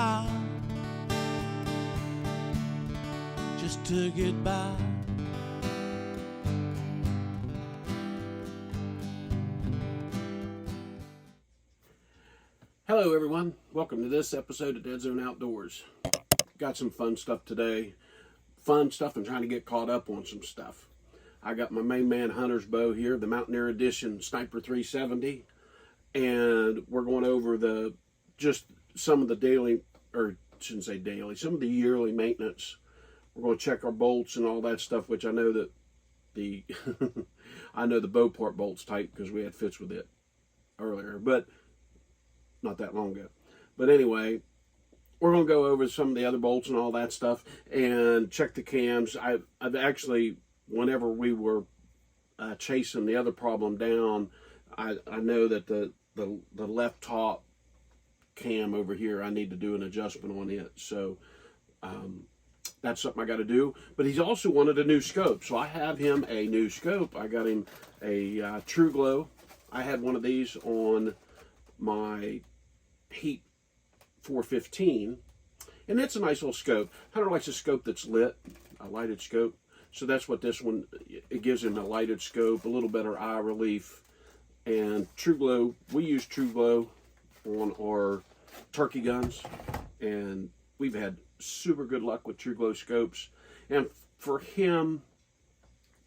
while just to get by. Hello everyone, welcome to this episode of Dead Zone Outdoors. Got some fun stuff today. Fun stuff and trying to get caught up on some stuff. I got my main man hunter's bow here, the Mountaineer Edition Sniper 370. And we're going over just some of the daily, or shouldn't say daily, some of the yearly maintenance. We're going to check our bolts and all that stuff, which I know that the I know the bow part bolt's tight because we had fits with it earlier, but not that long ago. But anyway, we're going to go over some of the other bolts and all that stuff and check the cams. I've actually, whenever we were chasing the other problem down, I know that the left top cam over here, I need to do an adjustment on it. So that's something I got to do. But he's also wanted a new scope, so I have him a new scope. I got him a TRUGLO. I had one of these on my Heat 415, and it's a nice little scope. Hunter likes a scope that's lit, a lighted scope. So that's what this one, it gives him a lighted scope, a little better eye relief. And TRUGLO, we use TRUGLO on our turkey guns, and we've had super good luck with TRUGLO scopes. And for him,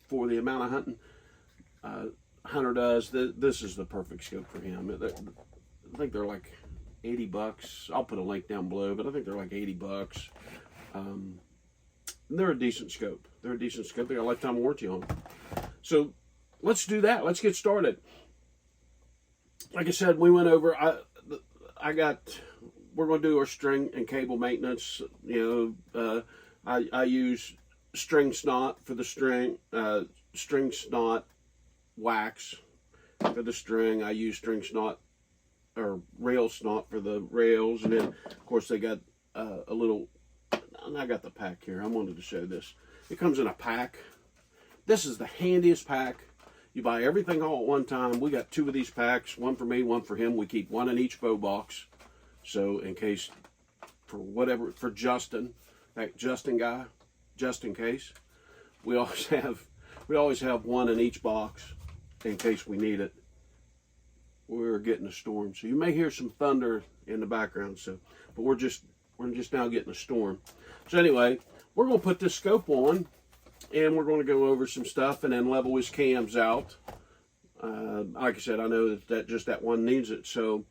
for the amount of hunting Hunter does, this is the perfect scope for him. I think they're like 80 bucks. I'll put a link down below, but I think they're like 80 bucks. They're a decent scope. They're a decent scope. They got a lifetime warranty on them. So let's do that. Let's get started. Like I said, we went over, we're going to do our string and cable maintenance. You know, I use string snot for the string snot wax for the string. I use string snot or rail snot for the rails. And then, of course, they got a little, and I got the pack here. I wanted to show this. It comes in a pack. This is the handiest pack. You buy everything all at one time. We got 2 of these packs, one for me, one for him. We keep 1 in each bow box. So in case, for whatever, for Justin, that Justin guy, just in case, we always have 1 in each box in case we need it. We're getting a storm, so you may hear some thunder in the background. So, but we're just now getting a storm. So anyway, we're going to put this scope on, and we're going to go over some stuff and then level his cams out. Like I said, I know that one needs it, so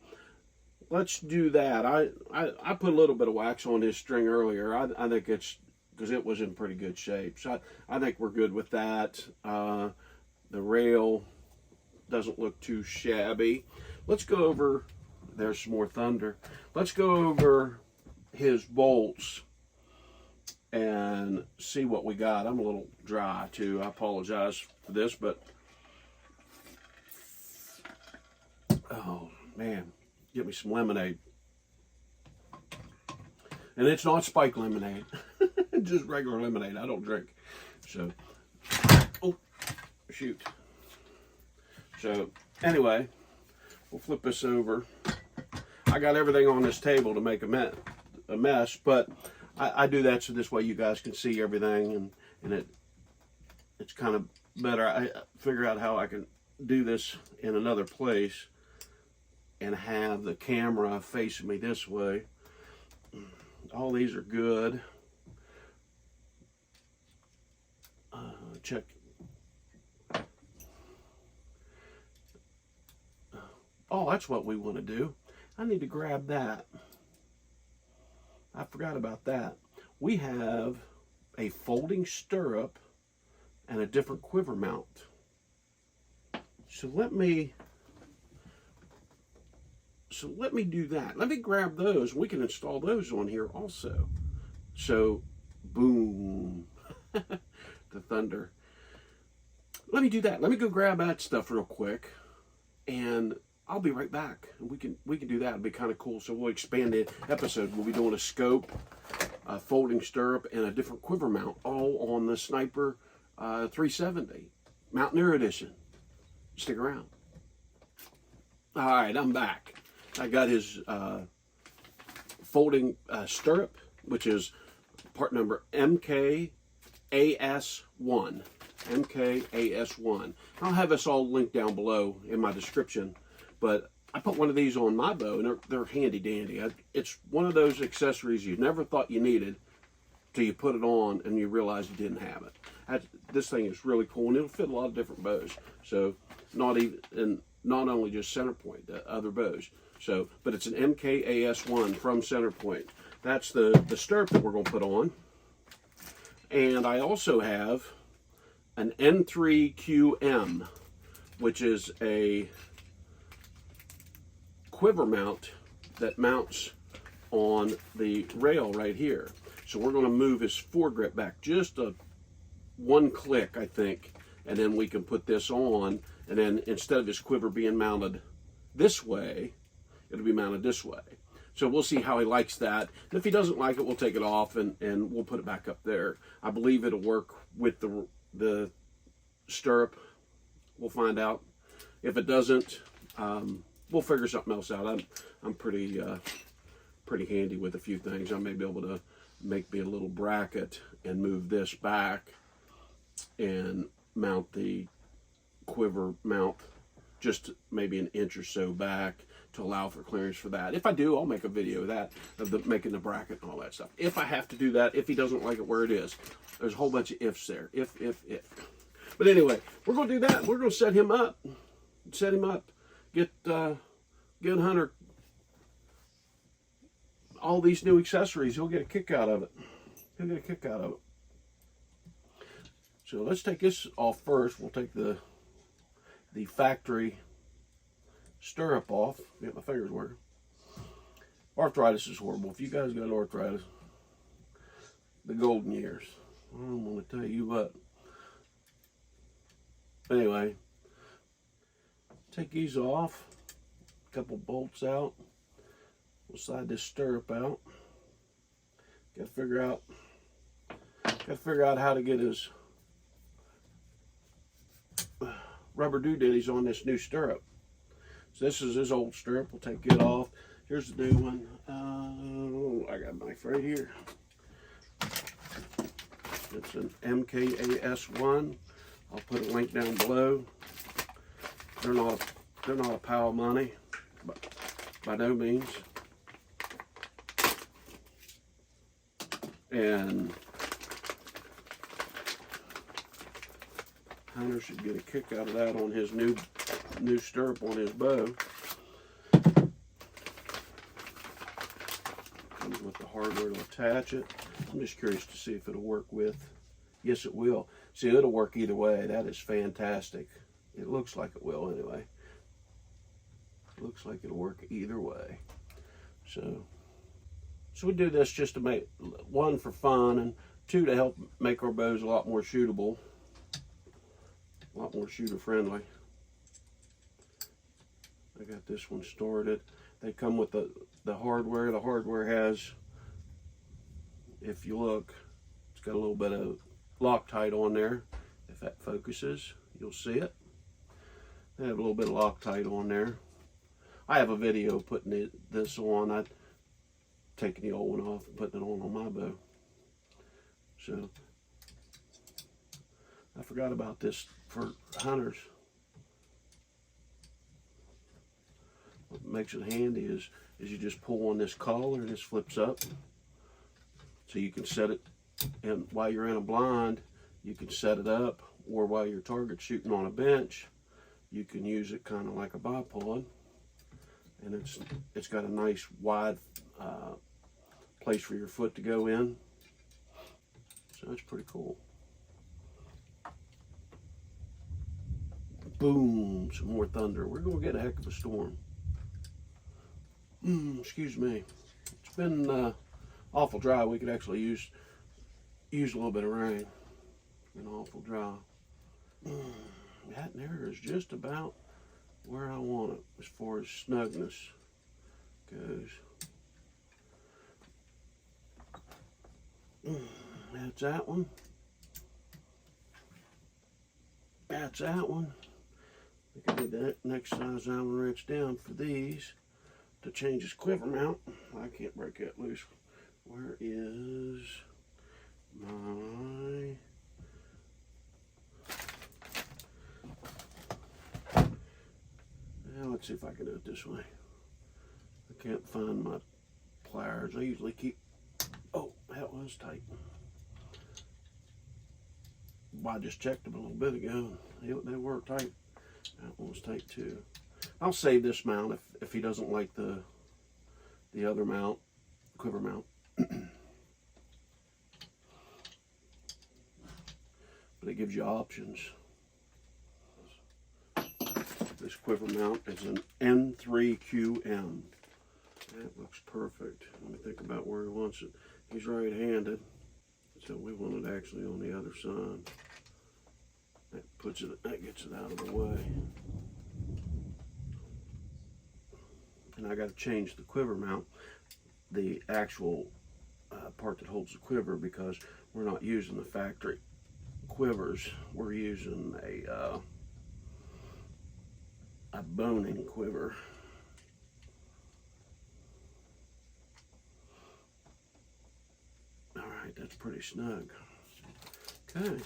let's do that. I put a little bit of wax on his string earlier. I think it's because it was in pretty good shape. So I think we're good with that. The rail doesn't look too shabby. Let's go over, there's some more thunder. Let's go over his bolts and see what we got. I'm a little dry too. I apologize for this, but oh man, get me some lemonade. And it's not spike lemonade, just regular lemonade. I don't drink. So, oh, shoot. So, anyway, we'll flip this over. I got everything on this table to make a mess, but I do that so this way you guys can see everything, and it's kind of better. I figure out how I can do this in another place and have the camera facing me this way. All these are good. Check. Oh, that's what we want to do. I need to grab that. I forgot about that. We have a folding stirrup and a different quiver mount. So let me do that. Let me grab those. We can install those on here also. So, boom. The thunder. Let me do that. Let me go grab that stuff real quick, and I'll be right back. We can do that. It'll be kind of cool. So we'll expand the episode. We'll be doing a scope, a folding stirrup, and a different quiver mount, all on the Sniper 370 Mountaineer Edition. Stick around. All right, I'm back. I got his folding stirrup, which is part number MKAS1. MKAS1. I'll have this all linked down below in my description, but I put one of these on my bow, and they're handy dandy. It's one of those accessories you never thought you needed till you put it on and you realize you didn't have it. This thing is really cool, and it'll fit a lot of different bows. So not only just Centerpoint, other bows. So, but it's an MKAS1 from Centerpoint. That's the stirrup that we're going to put on. And I also have an N3QM, which is a quiver mount that mounts on the rail right here. So we're going to move his foregrip back just one click, I think, and then we can put this on, and then instead of his quiver being mounted this way, it'll be mounted this way. So we'll see how he likes that. And if he doesn't like it, we'll take it off and we'll put it back up there. I believe it'll work with the stirrup. We'll find out. If it doesn't, we'll figure something else out. I'm pretty handy with a few things. I may be able to make me a little bracket and move this back and mount the quiver mount just maybe an inch or so back to allow for clearance for that. If I do, I'll make a video of that, of making the bracket and all that stuff. If I have to do that, if he doesn't like it where it is. There's a whole bunch of ifs there. If. But anyway, we're going to do that. We're going to set him up. Get Hunter all these new accessories. He'll get a kick out of it. So let's take this off first. We'll take the factory stirrup off. Get my fingers working. Arthritis is horrible. If you guys got arthritis, the golden years. I don't want to tell you what. Anyway, take these off. A couple bolts out. We'll slide this stirrup out. Got to figure out how to get his rubber doodaddies on this new stirrup. So this is his old stirrup. We'll take it off. Here's the new one. I got a knife right here. It's an MKAS1. I'll put a link down below. They're not a pile of money, but by no means. And Hunter should get a kick out of that on his new stirrup on his bow. Comes with the hardware to attach it. I'm just curious to see if it'll work with. Yes, it will. See, it'll work either way. That is fantastic. It looks like it will anyway. Looks like it'll work either way. So we do this just to make, one, for fun, and two, to help make our bows a lot more shootable, a lot more shooter friendly. I got this one started. They come with the hardware. The hardware has, if you look, it's got a little bit of Loctite on there. If that focuses, you'll see it. They have a little bit of Loctite on there. I have a video putting this on. I've taken the old one off and putting it on my bow. So I forgot about this for hunters. What makes it handy is you just pull on this collar and this flips up. So you can set it, and while you're in a blind, you can set it up, or while your target's shooting on a bench, you can use it kind of like a bipod. And it's got a nice wide place for your foot to go in. So that's pretty cool. Boom, some more thunder. We're gonna get a heck of a storm. Excuse me. It's been awful dry. We could actually use a little bit of rain. It's been awful dry. That there is just about where I want it as far as snugness goes. That's that one. That's that one. We can get that next size Allen wrench down for these. to change his quiver mount. I can't break that loose. Where is my... Now let's see if I can do it this way. I can't find my pliers. I usually keep... Oh, that was tight. Well, I just checked them a little bit ago. They were tight. That one was tight too. I'll save this mount if he doesn't like the other mount, quiver mount. But it gives you options. This quiver mount is an N3QM. That looks perfect. Let me think about where he wants it. He's right-handed, so we want it actually on the other side. That gets it out of the way. And I got to change the quiver mount, the actual part that holds the quiver, because we're not using the factory quivers. We're using a Bohning quiver. All right, that's pretty snug. Okay,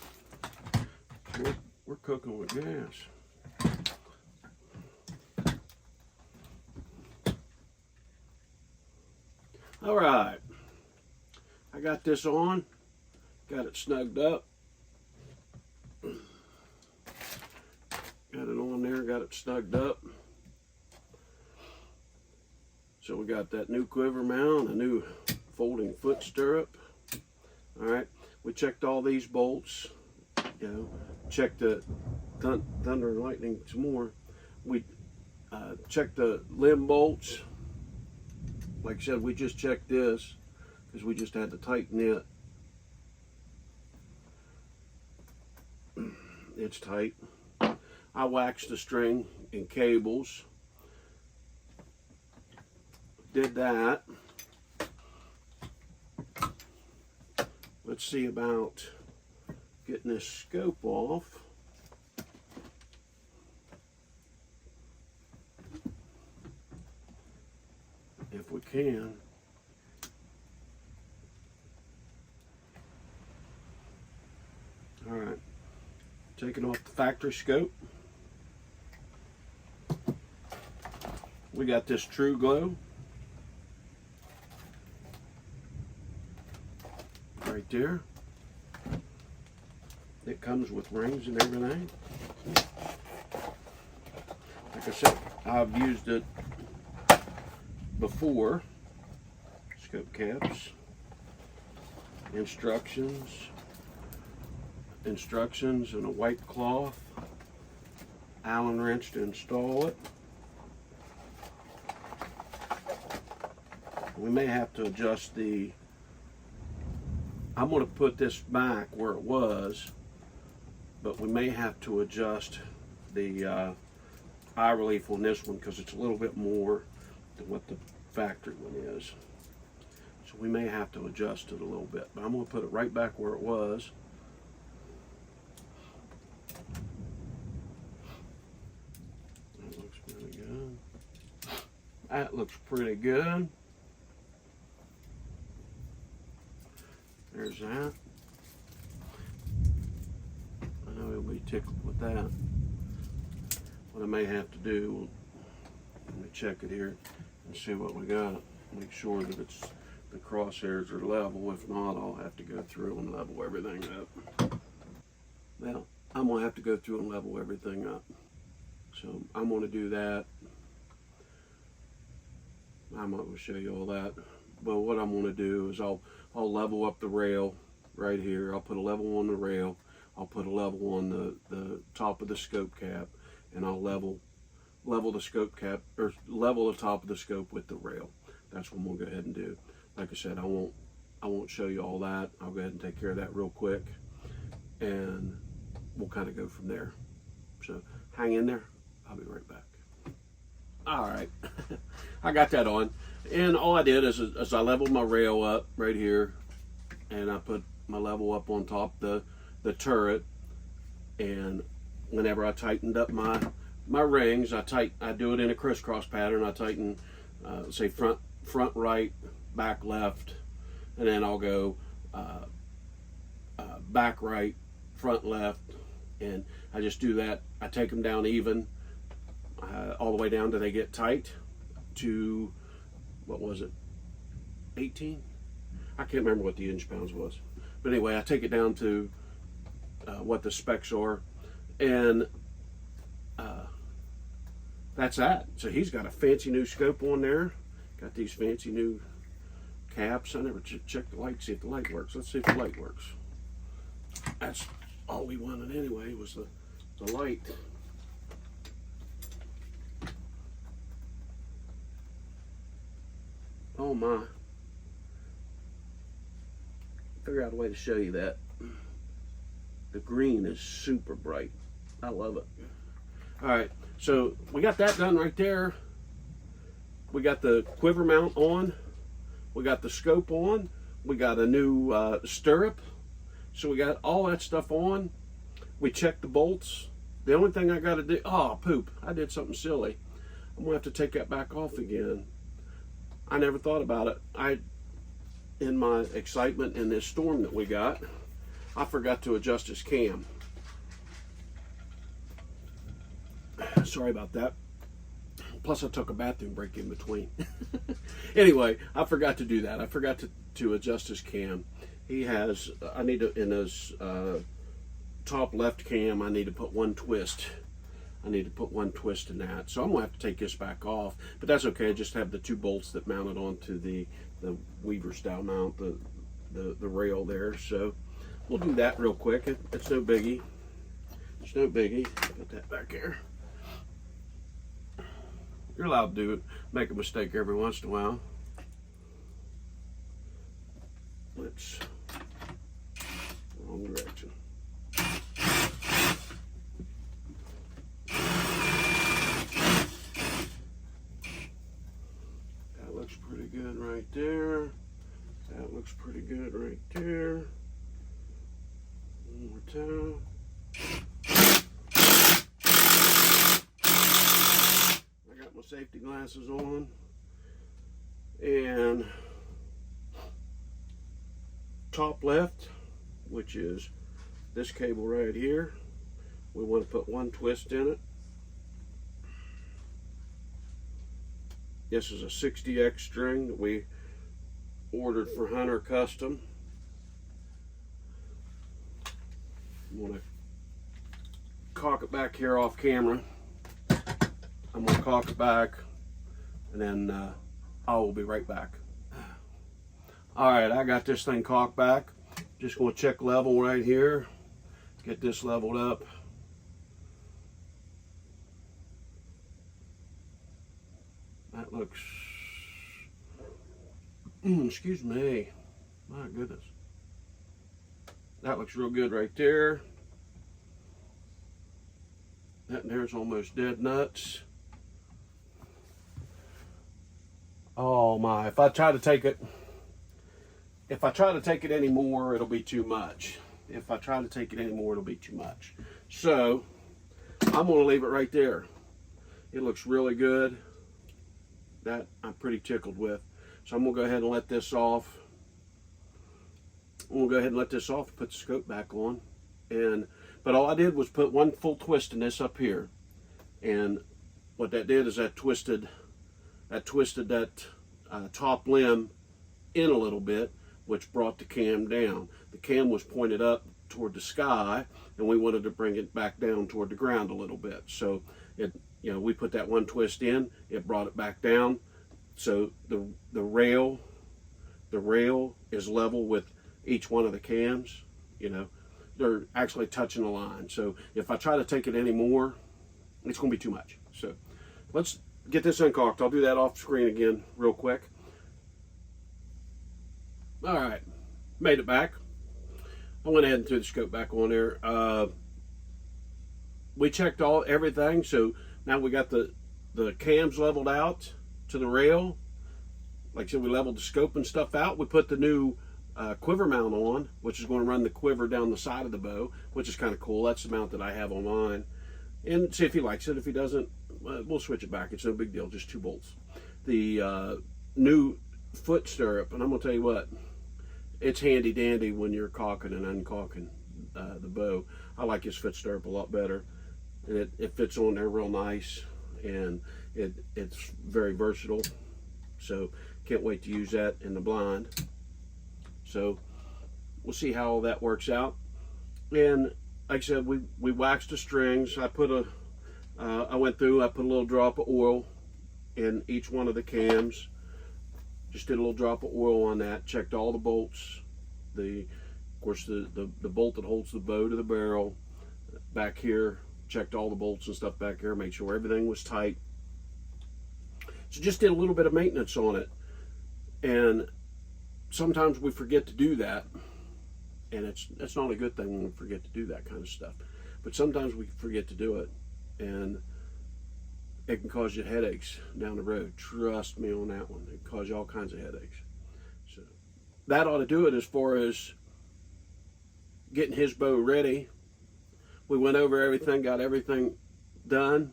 we're cooking with gas. All right, I got this on, got it snugged up. Got it on there, got it snugged up. So we got that new quiver mount, a new folding foot stirrup. All right, we checked all these bolts, you know, checked the thunder and lightning some more. We checked the limb bolts. Like I said, we just checked this because we just had to tighten it. It's tight. I waxed the string and cables. Did that. Let's see about getting this scope off. If we can. All right. Taking off the factory scope. We got this TRUGLO right there. It comes with rings and everything. Like I said, I've used it before. Scope caps, instructions and a white cloth, Allen wrench to install it. We may have to adjust I'm going to put this back where it was, but we may have to adjust the eye relief on this one because it's a little bit more than what the factory one is. So we may have to adjust it a little bit, but I'm going to put it right back where it was. That looks pretty good. That looks pretty good. There's that. I know he'll be tickled with that. What I may have to do, let me check it here and see what we got. Make sure that the crosshairs are level. If not, I'll have to go through and level everything up. Well, I'm gonna have to go through and level everything up. So I'm gonna do that. I'm not gonna show you all that. But what I'm gonna do is I'll level up the rail right here. I'll put a level on the rail. I'll put a level on the top of the scope cap, and I'll level the scope cap, or level the top of the scope with the rail. That's what I'm gonna go ahead and do. Like I said, I won't show you all that. I'll go ahead and take care of that real quick, and we'll kind of go from there. So hang in there. I'll be right back. All right, I got that on, and all I did is I leveled my rail up right here, and I put my level up on top the turret, and whenever I tightened up my rings, I do it in a crisscross pattern. I tighten say front right, back left, and then I'll go back right, front left, and I just do that. I take them down even, all the way down till they get tight to, what was it, 18? I can't remember what the inch pounds was. But anyway, I take it down to what the specs are, and that's that. So he's got a fancy new scope on there. Got these fancy new caps. I never checked the light, see if the light works. Let's see if the light works. That's all we wanted anyway, was the light. Oh my. Figure out a way to show you that. The green is super bright. I love it. All right, so we got that done right there. We got the quiver mount on. We got the scope on. We got a new stirrup. So we got all that stuff on. We checked the bolts. The only thing I got to do, oh poop, I did something silly. I'm gonna have to take that back off again. I never thought about it. In my excitement in this storm that we got, I forgot to adjust his cam. Sorry about that. Plus I took a bathroom break in between. Anyway, I forgot to do that. I forgot to adjust his cam. He has, I need to, in his top left cam, I need to put one twist. I need to put one twist in that. So I'm gonna have to take this back off, but that's okay. I just have the two bolts that mounted onto the Weaver style mount, the rail there. So we'll do that real quick. It's no biggie. It's no biggie. Put that back here. You're allowed to do it. Make a mistake every once in a while. Let's, wrong direction. That looks pretty good right there. That looks pretty good right there. One more time. I got my safety glasses on, and top left, which is this cable right here, we want to put one twist in it. This is a 60X string that we ordered for Hunter Custom. I'm going to cock it back here off camera. I'm going to cock it back, and then I will be right back. Alright, I got this thing cocked back. Just going to check level right here. Get this leveled up. That looks, excuse me, my goodness. That looks real good right there. That there's almost dead nuts. Oh my, if I try to take it anymore, it'll be too much. If I try to take it anymore, it'll be too much. So I'm going to leave it right there. It looks really good. That I'm pretty tickled with. So I'm going to go ahead and let this off. I'm going to go ahead and let this off and put the scope back on. But all I did was put one full twist in this up here. And what that did is that twisted that top limb in a little bit, which brought the cam down. The cam was pointed up toward the sky, and we wanted to bring it back down toward the ground a little bit. So we put that one twist in, it brought it back down. So the rail is level with each one of the cams. They're actually touching the line. So if I try to take it anymore, it's going to be too much. So let's get this uncocked. I'll do that off screen again real quick. All right, made it back. I went ahead and threw the scope back on there. We checked everything, so now we got the cams leveled out to the rail. Like I said, we leveled the scope and stuff out. We put the new quiver mount on, which is going to run the quiver down the side of the bow, which is kind of cool. That's the mount that I have on mine. And see if he likes it. If he doesn't, we'll switch it back. It's no big deal, just 2 bolts. the new foot stirrup, and I'm gonna tell you what, it's handy dandy when you're caulking and uncaulking the bow. I like his foot stirrup a lot better, and it fits on there real nice, and it's very versatile. So can't wait to use that in the blind. So we'll see how all that works out. And like I said, we waxed the strings. I put I went through, I put a little drop of oil in each one of the cams. Just did a little drop of oil on that, checked all the bolts, of course the bolt that holds the bow to the barrel back here, checked all the bolts and stuff back here, made sure everything was tight. So just did a little bit of maintenance on it. And sometimes we forget to do that, and it's not a good thing when we forget to do that kind of stuff. But sometimes we forget to do it, and it can cause you headaches down the road. Trust me on that one. It can cause you all kinds of headaches. So that ought to do it as far as getting his bow ready. We went over everything, got everything done.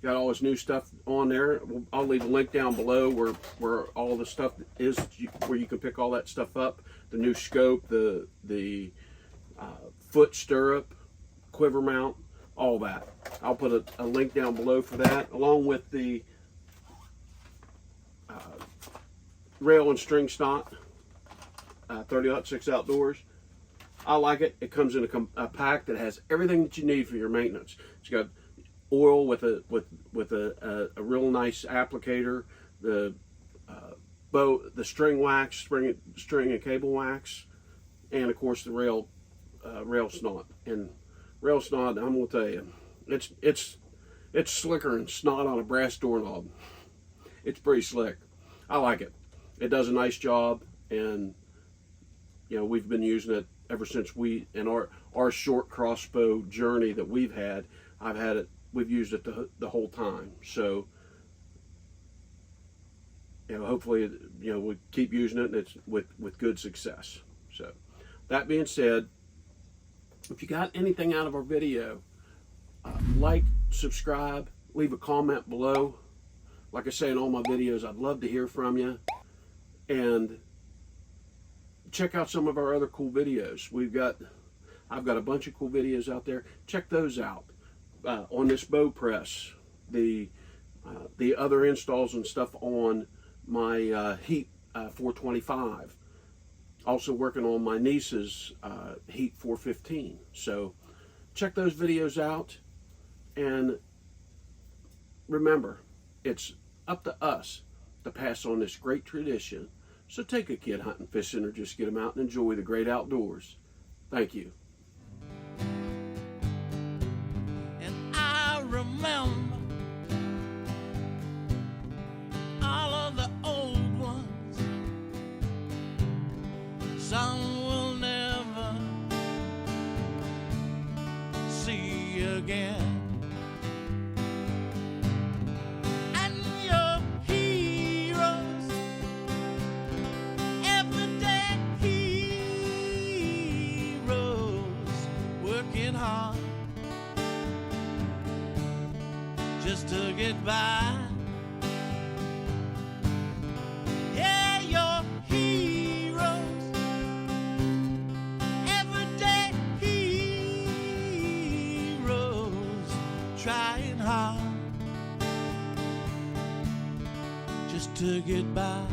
Got all this new stuff on there. I'll leave a link down below where all the stuff is, where you can pick all that stuff up. The new scope, the foot stirrup, quiver mount, all that. I'll put a link down below for that, along with the rail and string stock, 30-06 Outdoors. I like it. It comes in a pack that has everything that you need for your maintenance. It's got oil with a real nice applicator, the string wax, string and cable wax, and of course the rail snot. And rail snot, I'm gonna tell you, it's slicker than snot on a brass doorknob. It's pretty slick. I like it. It does a nice job, and you know, we've been using it ever since in our short crossbow journey that we've had. We've used it the whole time. So, you know, hopefully, you know, we keep using it, and it's with good success. So, that being said, if you got anything out of our video, like, subscribe, leave a comment below. Like I say in all my videos, I'd love to hear from you. And check out some of our other cool videos. I've got a bunch of cool videos out there. Check those out. On this bow press, the other installs and stuff on my Heat 425. Also working on my niece's Heat 415. So check those videos out, and remember, it's up to us to pass on this great tradition. So take a kid hunting, fishing, or just get them out and enjoy the great outdoors. Thank you. Remember all of the old ones. Some will never see again. And your heroes, everyday heroes, working hard just to get by. Yeah, your heroes, everyday heroes, trying hard just to get by.